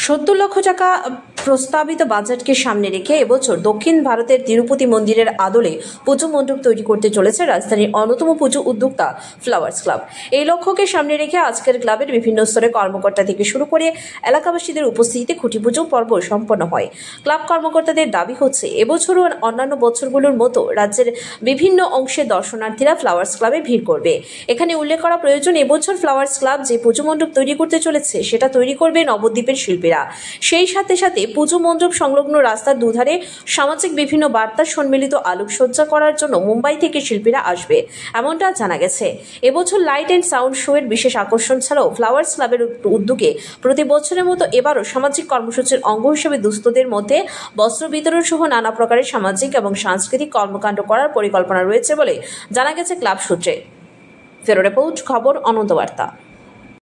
70 লক্ষ টাকা প্রস্তাবিত বাজেটকে সামনে রেখে এবছর দক্ষিণ ভারতের তিরুপতি মন্দিরের আদলে পুজো মণ্ডপ তৈরি করতে চলেছে রাজধানীর অন্যতম পুজো উদ্যোক্তা ফ্লাওয়ার্স ক্লাব। এই লক্ষ্যকে সামনে রেখে আজকের ক্লাবের বিভিন্ন স্তরে কর্মকর্তা থেকে শুরু করে এলাকাবাসীদের উপস্থিতিতে খুঁটি পুজো পর্ব সম্পন্ন হয়। ক্লাব কর্মকর্তাদের দাবি হচ্ছে এবছরও অন্যান্য বছরগুলোর মতো রাজ্যের বিভিন্ন অংশের দর্শনার্থীরা ফ্লাওয়ার্স ক্লাবে ভিড় করবে। এখানে উল্লেখ করা প্রয়োজন, এবছর ফ্লাওয়ার্স ক্লাব যে পুজো মণ্ডপ তৈরি করতে চলেছে সেটা তৈরি করবে নবদ্বীপের শিল্পীরা। সেই সাথে সাথে পুজো মণ্ডপ সংলগ্ন রাস্তার দুধারে সামাজিক বিভিন্ন বার্তা সম্মিলিত আলোকসজ্জা করার জন্য মুম্বাই থেকে শিল্পীরা আসবে, এমনটা জানা গেছে। এবছর লাইট অ্যান্ড সাউন্ড শো এর বিশেষ আকর্ষণ ছাড়াও ফ্লাওয়ার্স ক্লাবের উদ্যোগে প্রতি বছরের মতো এবারও সামাজিক কর্মসূচির অঙ্গ হিসেবে দুস্থদের মধ্যে বস্ত্র বিতরণ সহ নানা প্রকারের সামাজিক এবং সাংস্কৃতিক কর্মকাণ্ড করার পরিকল্পনা রয়েছে বলে জানা গেছে ক্লাব সূত্রে। ফেরো রিপোর্ট, খবর অনন্ত বার্তা।